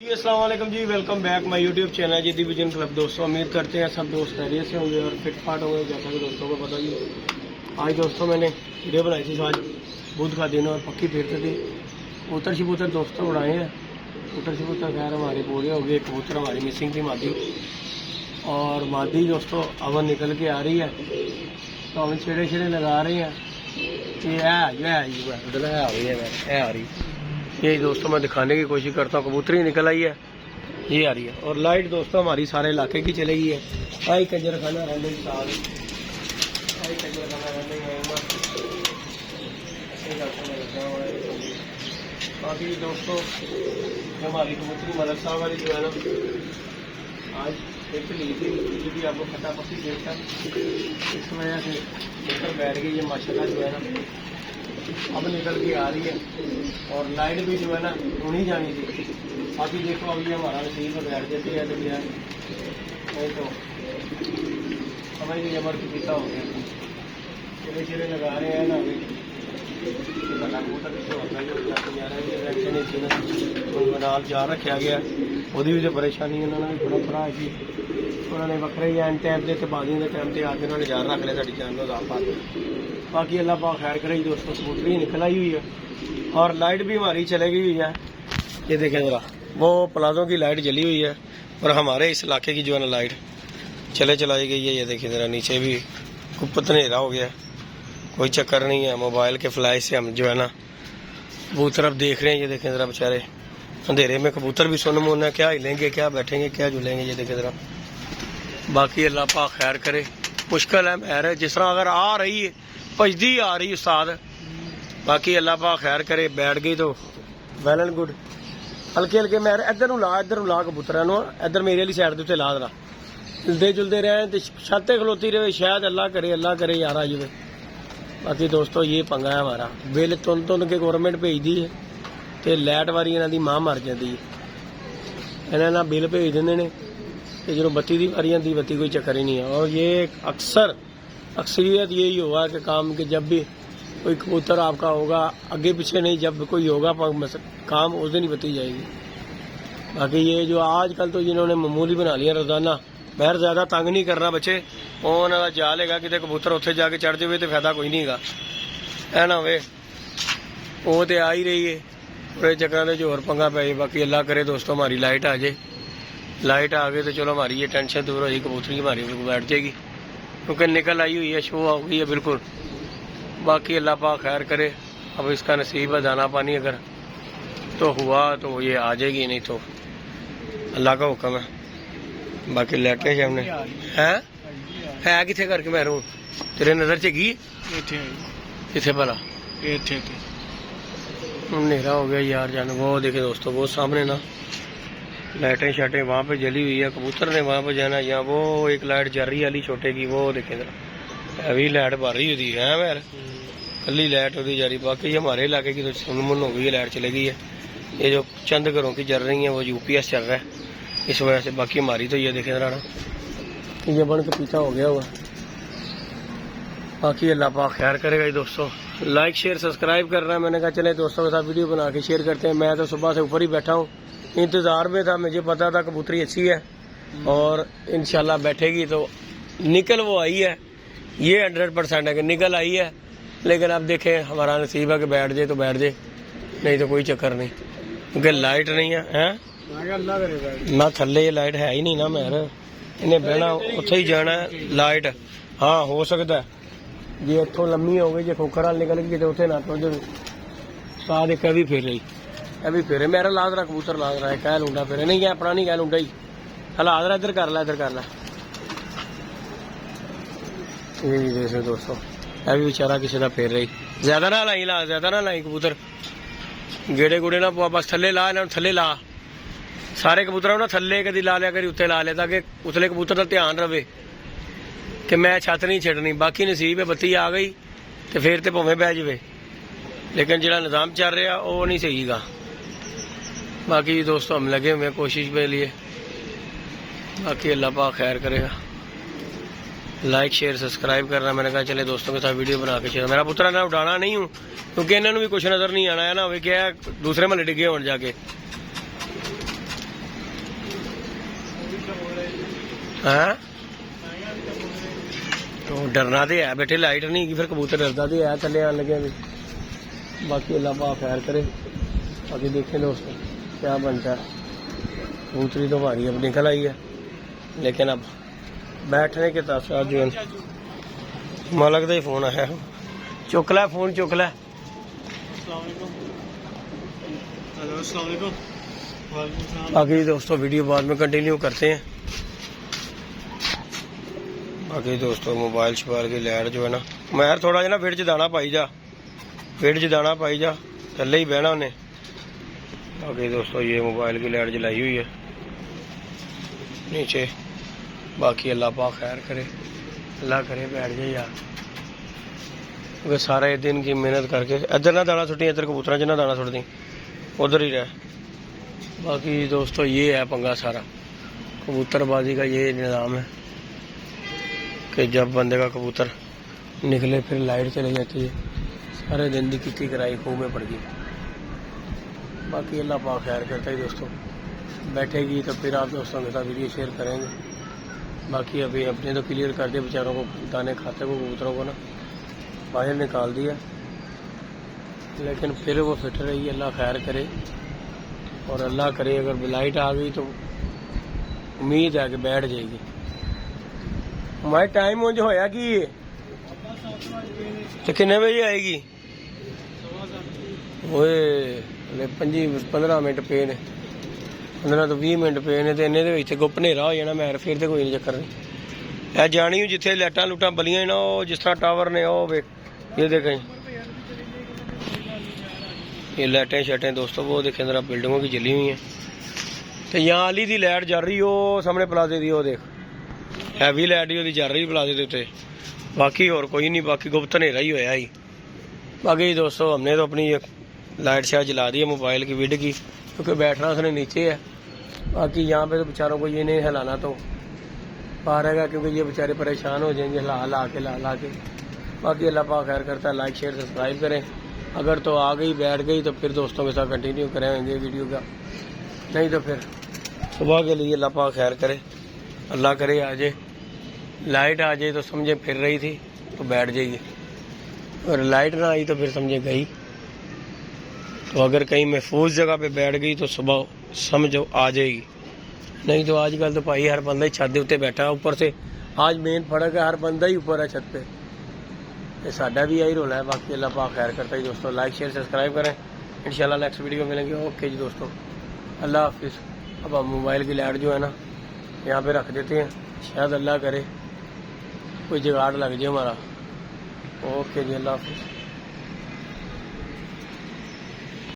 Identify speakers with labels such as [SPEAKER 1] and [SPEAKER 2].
[SPEAKER 1] जी अस्सलाम वालेकुम जी, welcome back my YouTube channel G Division Club. दोस्तों उम्मीद करते हैं सब दोस्त खैरियत से होंगे और फिट फाट होंगे। जैसा कि दोस्तों को पता जी, आज दोस्तों मैंने वीडियो बनाई थी। आज बुध का दिन और पक्की फिरते थे। कबूतर शबूतर दोस्तों उड़ाए हैं। कबूतर शबूतर खैर हमारे पूरे हो गए। कबूतर हमारी मिसिंग थी मादी, और मादी दोस्तों अवन निकल के आ रही है, तो हम छेड़े छेड़े लगा रहे हैं। ये है आ रही। यही दोस्तों मैं दिखाने की कोशिश करता हूँ। कबूतरी निकल आई है, ये आ रही है। और लाइट दोस्तों हमारी सारे इलाके की चली गई है। आई कंजर खाना रहने बाकी दोस्तों हमारी कबूतरी मलक साहब वाली जो है ना, आज एक ली थी, क्योंकि आपको फटा पक्की देखता इस वजह से लेकर बैठ गई। ये माशाल्लाह जो है ना अब निकल के आ रही है, और लाइट भी जो है ना उन्हीं जानी थी। बाकी देखो अभी हमारा नसीब में बैठ जाती है तो क्या नहीं, तो समझ लीजिए जबर की पिता हो गया। चिड़े चिड़े लगा रहे हैं ना अभी। नाल जा रखा गया, ਉਹਦੀ भी तो परेशानी उन्होंने भी बड़ा भरा है जी। उन्होंने वक्रे ही एंड टाइम से बाजियों के टाइम से आके उन्होंने जार रख लिया साड़ी जान का पास। बाकी अल्लाह पाक खैर करे दोस्तों। कबूतरी निकल आई हुई है और लाइट भी हमारी चले गई हुई है। ये देखें जरा, वो प्लाजों की लाइट जली हुई है और हमारे इस इलाके की जो है ना लाइट चलाई गई है। ये देखिए जरा, नीचे भी कुछ अंधेरा हो गया। कोई चक्कर नहीं है, मोबाइल के फ्लैश से हम जो है ना कबूतर अब देख रहे हैं। ये देखें जरा, बेचारे अंधेरे में कबूतर भी सुन मुन है, क्या हिलेंगे, क्या बैठेंगे, क्या झूलेंगे। ये देखें जरा। बाकी अल्लाह पाक खैर करे। मुश्किल है महर, जिस तरह अगर आ रही है भजदी आ रही उस्ताद। बाकी अल्लाह पाक खैर करे। बैठ गई तो वैल एंड गुड। हल्के हल्के महर इधर ला कबूतर इधर मेरे वाली साइड के ला देना। हिलते जुलते रहे तो छत खलोती रहे, शायद अल्लाह करे यार आ जाए। बाकी दोस्तों ये पंगा है हमारा। बिल तुन के गौरमेंट भेजती है तो लाइट वारी इन्हों की मां मर जाती है। इन्हें ना बिल भेज देंगे ने, तो जो बत्ती की वारी आती, बत्ती कोई चक्कर ही नहीं है। और ये अक्सरियत यही हुआ कि काम के जब भी कोई कबूतर आपका होगा आगे पीछे नहीं, जब कोई होगा काम उस दिन ही बत्ती जाएगी। बाकी ये जो आजकल तो जिन्होंने मामूली बना लिया रोजाना, मैं ज़्यादा तंग नहीं करना बच्चे। उन्होंने जा लेगा कि कबूतर उत्थे जाके चढ़ जाए तो फायदा कोई नहीं है ना वे। वो तो आ ही रही है, पूरे चक्कर जो और पंगा पै। बाकी अल्लाह करे दोस्तों हमारी लाइट आ जाए। लाइट आ गई तो चलो हमारी ये टेंशन दूर हो जाएगी, कबूतरी हमारी बैठ जाएगी, क्योंकि निकल आई हुई है, शो हो गई है बिल्कुल। बाकी अल्लाह पाक खैर करे। अब इसका नसीब है दाना पानी, अगर तो हुआ तो ये आ जाएगी, नहीं तो अल्लाह का हुक्म है। बाकी लेटे से हमने है किथे करके मैं रू तेरे नजर च गई किथे भला अंधेरा हो गया यार जान। वो देखे दोस्तों, वो सामने ना लाइटें शाइटें वहाँ पे जली हुई है। कबूतर ने वहाँ पे जाना, या वो एक लाइट जल रही वाली छोटे की, वो देखे जरा अभी लाइट भर रही होती है यार, कली लाइट होती जा रही। बाकी हमारे इलाके की तो सुनमुन हो गई है, लाइट चली गई है। ये जो चंद घरों की जल रही है वो UPS चल रहा है इस वजह से। बाकी हमारी तो ये देखे जरा ना ये बन के पीछा हो गया हुआ। बाकी अल्लाह पाक खैर करेगा जी दोस्तों। लाइक शेयर सब्सक्राइब कर रहा है। मैंने कहा चले दोस्तों के साथ वीडियो बना के शेयर करते हैं। मैं तो सुबह से ऊपर ही बैठा हूँ, इंतज़ार में था। मुझे पता था कबूतरी अच्छी है और इंशाल्लाह बैठेगी। तो निकल वो आई है, ये 100% है कि निकल आई है। लेकिन अब देखें हमारा नसीब है कि बैठ जाए तो बैठ जाए, नहीं तो कोई चक्कर नहीं, क्योंकि लाइट नहीं है। ना थले लाइट है ही नहीं ना मैर, इन्हें बहना उत्थे ही जाना है लाइट। हाँ हो सकता है जे इतों लम्मी हो गई, जो खोखर निकल गई तो उसे ना तो जो साथ एक भी फिर रही, भी फिर मेरा लाद रहा कबूतर लाद रहा है। कह लूंडा फिर नहीं क्या अपना नहीं कह लूंडा ही लाद रहा। इधर कर ला ये भी देख दोस्तों, यह भी बेचारा किसी का फिर रही। ज्यादा ना लाई कबूतर, गेड़े गुड़े ना पवा, बस थले ला थले ला। सारे कबूतर ना थले कभी ला लिया, कभी उत्ते ला लिया, ताकि उतले कबूतर का ध्यान रहे कि मैं छत नहीं छड़नी। बाकी नसीब है बत्ती आ गई तो फिर तो भावें बह जाए, लेकिन जो निज़ाम चल रहा वो नहीं सही गा। बाकी दोस्तों हम लगे हुए कोशिश के लिए। बाकी अल्लाह पाक खैर करेगा। लाइक शेयर सब्सक्राइब करना। मैंने कहा चले दोस्तों के साथ वीडियो बना के शेयर। मेरा पुत्र ना उठाना नहीं हूँ, क्योंकि इन्होंने भी कुछ नज़र नहीं आना है ना, वे क्या दूसरे महल डिगे हो जाके। हैं तो डरना तो है बेटे, लाइट नहीं होगी फिर कबूतर डरता तो है थले आन लगे भी। बाकी अल्लाह पाक खैर करे। बाकी देखें दोस्तों क्या बनता है। कबूतरी तो हमारी अब निकल आई है, लेकिन अब बैठने के तासात जो है मालक का ही फोन आया, चुक ला फोन, चुक ला। बाकी दोस्तों वीडियो बाद में कंटिन्यू करते हैं। बाकी दोस्तों मोबाइल शोबाइल की लाइट जो है ना, मैं यार थोड़ा जा ना फिर च दाना पाई जा, फिर च दाना पाई जा, थले ही बहना उन्हें। बाकी दोस्तों ये मोबाइल की लाइट जलाई हुई है नीचे। बाकी अल्लाह पाक खैर करे, अल्लाह करे बैठ जाए यार, क्योंकि सारे दिन की मेहनत करके इधर ना दाना सुटी, इधर कबूतर च ना दाना सुट दी, उधर ही रह। बाकी दोस्तों ये है पंगा सारा, कबूतरबाजी का ये निज़ाम है कि जब बंदे का कबूतर निकले फिर लाइट चली जाती है, सारे दिन की कितनी कराई खूह में पड़ गई। बाकी अल्लाह पाक खैर करता है दोस्तों, बैठेगी तो फिर आप दोस्तों के साथ वीडियो शेयर करेंगे। बाकी अभी अपने तो क्लियर कर दिए बेचारों को, दाने खाते को कबूतरों को ना बाहर निकाल दिया, लेकिन फिर वो फिट रही। अल्लाह खैर करे और अल्लाह करे अगर लाइट आ गई तो उम्मीद है कि बैठ जाएगी। हमारे टाइम मुझे होया कि तो कितने बजे आएगी? ओए 15 मिनट पे ने, 15 तो 20 मिनट पे ने, तो इन्ने दे विच गुप हनेरा हो जाना। मैं फिर तो कोई नहीं चक्कर नहीं। ए जानी हूँ जिथे लाइटां लूटां बलियां ना, जिस तरह टावर ने, ओ वे ये देखें ये लाइटें शाइटें दोस्तों, वो देखें जरा बिल्डिंगों की जली हुई हैं। तो यहाँ अली दी लाइट जल रही हो सामने प्लाजे दी, वो देख हैवी लाइट ही जल रही प्लाजे के उत्ते। बाकी और कोई नहीं, बाकी गुप्त हनेरा ही होया ही। बाकी दोस्तों हमने तो अपनी लाइट शायद जला दी है मोबाइल की विड की, क्योंकि बैठना उसने नीचे है। बाकी यहाँ पे तो बेचारों को ये नहीं हिलाना तो पारेगा, क्योंकि ये बेचारे परेशान हो जाएंगे ला के। बाकी अल्लाह पाक खैर करता है। लाइक शेयर सब्सक्राइब करें। अगर तो आ गई बैठ गई तो फिर दोस्तों के साथ कंटिन्यू करेंगे वीडियो का, नहीं तो फिर सुबह के लिए अल्लाह पाक खैर करे। अल्लाह करे आ जाए, लाइट आ जाए तो समझे फिर रही थी तो बैठ जाइए, और लाइट ना आई तो फिर समझे गई। तो अगर कहीं महफूज जगह पे बैठ गई तो सुबह समझो आ जाएगी, नहीं तो आजकल तो भाई हर बंदा ही छत के उत्ते बैठा है। ऊपर से आज मेन फर्क है, हर बंदा ही ऊपर है छत पे, ये साडा भी यही रोला है। बाकी अल्लाह पाक खैर करता है दोस्तों। लाइक शेयर सब्सक्राइब करें, इंशाल्लाह नेक्स्ट वीडियो मिलेंगे। ओके जी दोस्तों, अल्लाह हाफिज़। अब हम मोबाइल की लाइट जो है ना यहाँ पे रख देते हैं, शायद अल्लाह करे कोई जुगाड़ लग जाए हमारा। ओके जी, अल्लाह हाफिज़।